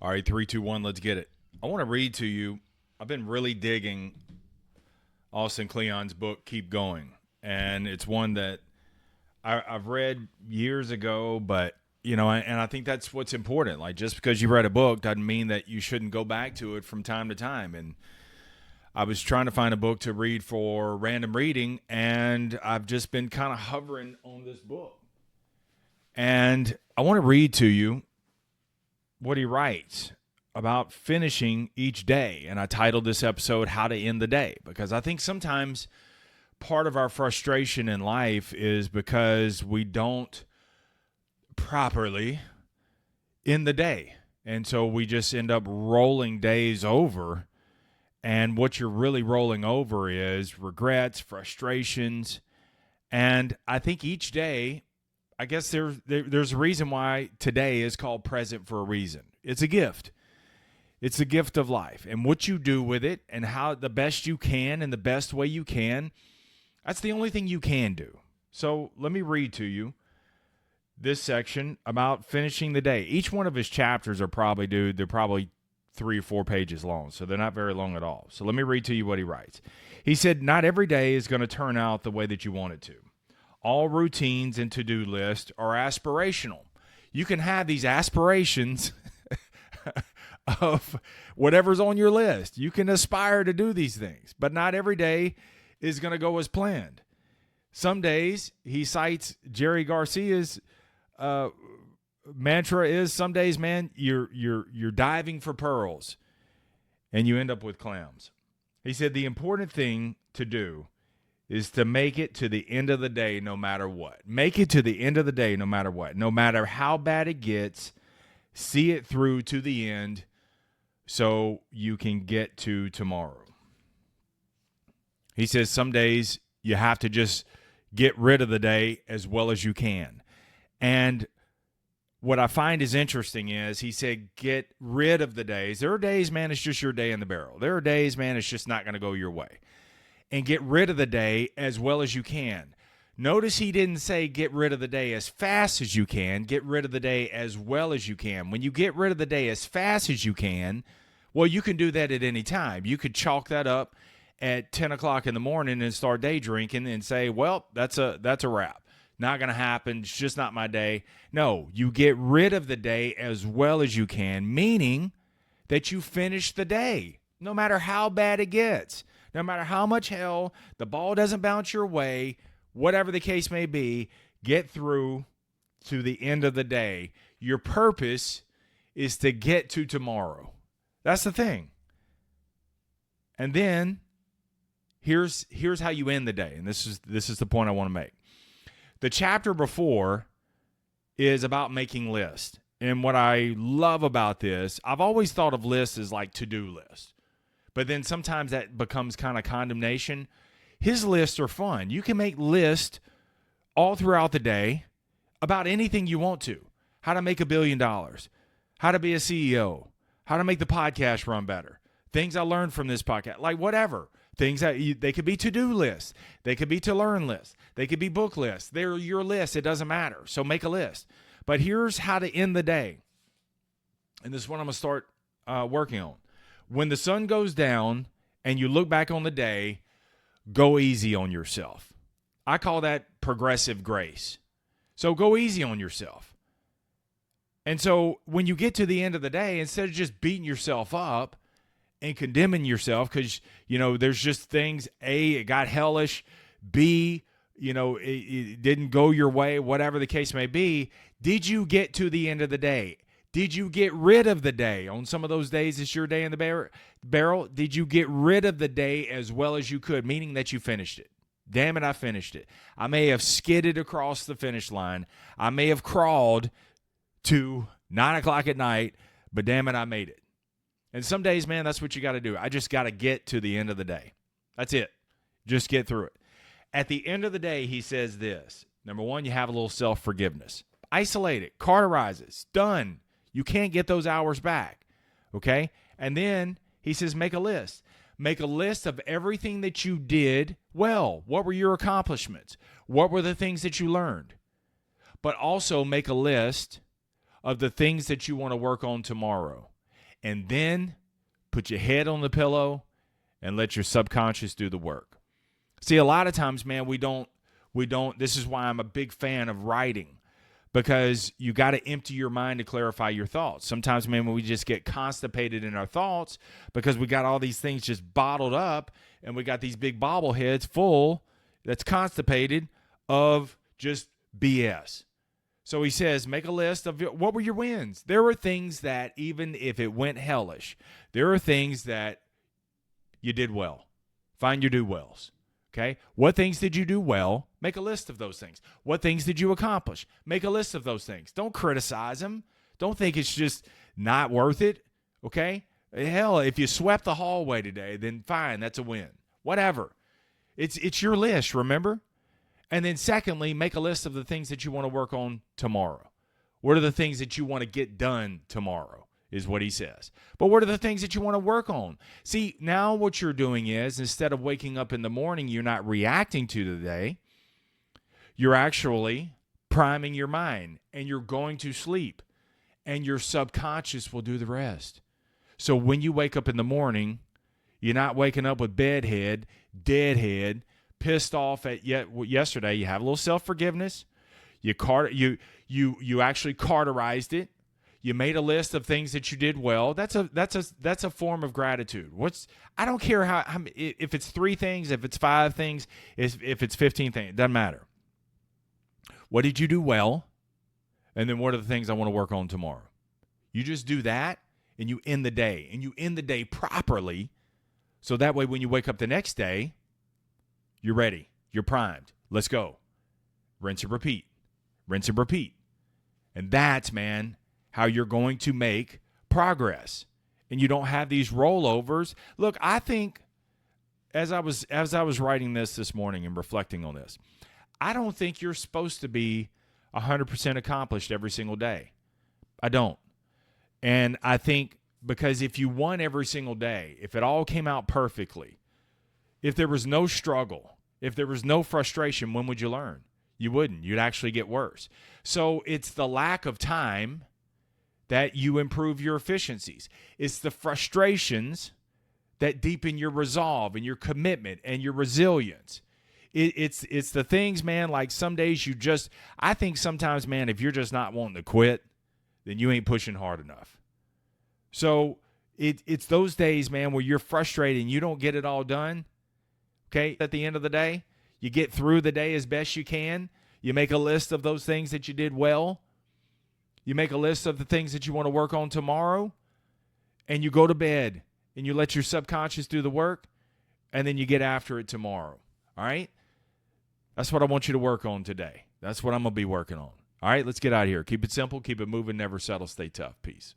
All right, three, two, one, let's get it. I want to read to you. I've been really digging Austin Kleon's book, Keep Going. And it's one that I've read years ago, but, and I think that's what's important. Like, just because you read a book doesn't mean that you shouldn't go back to it from time to time. And I was trying to find a book to read for random reading, and I've just been kind of hovering on this book. And I want to read to you what he writes about finishing each day. And I titled this episode How to End the Day, because I think sometimes part of our frustration in life is because we don't properly end the day. And so we just end up rolling days over. And what you're really rolling over is regrets, frustrations. And I think each day, I guess there's a reason why today is called present for a reason. It's a gift. It's a gift of life. And what you do with it and how the best you can and the best way you can, that's the only thing you can do. So let me read to you this section about finishing the day. Each one of his chapters are probably 3 or 4 pages long, so they're not very long at all. So let me read to you what he writes. He said, not every day is going to turn out the way that you want it to. All routines and to-do lists are aspirational. You can have these aspirations of whatever's on your list. You can aspire to do these things, but not every day is going to go as planned. Some days, he cites Jerry Garcia's mantra is, some days, man, you're diving for pearls and you end up with clams. He said the important thing to do is to make it to the end of the day no matter what. Make it to the end of the day no matter what. No matter how bad it gets, see it through to the end so you can get to tomorrow. He says some days you have to just get rid of the day as well as you can. And what I find is interesting is he said get rid of the days. There are days, man, it's just your day in the barrel. There are days, man, it's just not going to go your way. And get rid of the day as well as you can. Notice he didn't say get rid of the day as fast as you can. Get rid of the day as well as you can. When you get rid of the day as fast as you can, well, you can do that at any time. You could chalk that up at 10 o'clock in the morning and start day drinking and say, well, that's a wrap. Not going to happen. It's just not my day. No, you get rid of the day as well as you can, meaning that you finish the day, no matter how bad it gets. No matter how much hell, the ball doesn't bounce your way, whatever the case may be, get through to the end of the day. Your purpose is to get to tomorrow. That's the thing. And then here's how you end the day. And this is the point I want to make. The chapter before is about making lists. And what I love about this, I've always thought of lists as like to-do lists. But then sometimes that becomes kind of condemnation. His lists are fun. You can make lists all throughout the day about anything you want to. How to make $1 billion. How to be a CEO. How to make the podcast run better. Things I learned from this podcast. Like whatever. Things that they could be to-do lists. They could be to-learn lists. They could be book lists. They're your list. It doesn't matter. So make a list. But here's how to end the day. And this is what I'm going to start working on. When the sun goes down and you look back on the day, go easy on yourself. I call that progressive grace. So go easy on yourself. And so when you get to the end of the day, instead of just beating yourself up and condemning yourself because, there's just things, A, it got hellish, B, it didn't go your way, whatever the case may be, did you get to the end of the day? Did you get rid of the day? On some of those days, it's your day in the barrel. Did you get rid of the day as well as you could, meaning that you finished it? Damn it, I finished it. I may have skidded across the finish line. I may have crawled to 9 o'clock at night, but damn it, I made it. And some days, man, that's what you got to do. I just got to get to the end of the day. That's it. Just get through it. At the end of the day, he says this. Number one, you have a little self-forgiveness. Isolate it. Cauterize it. It's done. You can't get those hours back, okay? And then he says make a list. Make a list of everything that you did well. What were your accomplishments? What were the things that you learned? But also make a list of the things that you want to work on tomorrow. and then put your head on the pillow and let your subconscious do the work. See, a lot of times, man, we don't, this is why I'm a big fan of writing, because you got to empty your mind to clarify your thoughts. Sometimes, man, when we just get constipated in our thoughts because we got all these things just bottled up and we got these big bobbleheads full that's constipated of just BS. So he says, make a list of what were your wins. There were things that even if it went hellish, there are things that you did well. Find your do-wells. Okay? What things did you do well? Make a list of those things. What things did you accomplish? Make a list of those things. Don't criticize them. Don't think it's just not worth it. Okay? Hell, if you swept the hallway today, then fine, that's a win. Whatever. It's your list, remember? And then secondly, make a list of the things that you want to work on tomorrow. What are the things that you want to get done tomorrow is what he says. But what are the things that you want to work on? See, now what you're doing is instead of waking up in the morning, you're not reacting to the day. You're actually priming your mind and you're going to sleep and your subconscious will do the rest. So when you wake up in the morning, you're not waking up with bedhead, deadhead, pissed off at yesterday. You have a little self-forgiveness. You actually carterized it. You made a list of things that you did well. That's a form of gratitude. I don't care how if it's 3 things, if it's 5 things, if it's 15 things, it doesn't matter. What did you do well? And then what are the things I want to work on tomorrow? You just do that and you end the day. And you end the day properly. So that way when you wake up the next day, you're ready. You're primed. Let's go. Rinse and repeat. Rinse and repeat. And that's, man, how you're going to make progress. And you don't have these rollovers. Look, I think as I was writing this morning and reflecting on this, I don't think you're supposed to be 100% accomplished every single day. I don't. And I think because if you won every single day, if it all came out perfectly, if there was no struggle, if there was no frustration, when would you learn? You wouldn't. You'd actually get worse. So it's the lack of time that you improve your efficiencies. It's the frustrations that deepen your resolve and your commitment and your resilience. It's the things, man, like some days I think sometimes, man, if you're just not wanting to quit, then you ain't pushing hard enough. So it's those days, man, where you're frustrated and you don't get it all done. Okay, at the end of the day, you get through the day as best you can. You make a list of those things that you did well. You make a list of the things that you want to work on tomorrow. And you go to bed and you let your subconscious do the work. And then you get after it tomorrow. All right? That's what I want you to work on today. That's what I'm going to be working on. All right, let's get out of here. Keep it simple. Keep it moving. Never settle. Stay tough. Peace.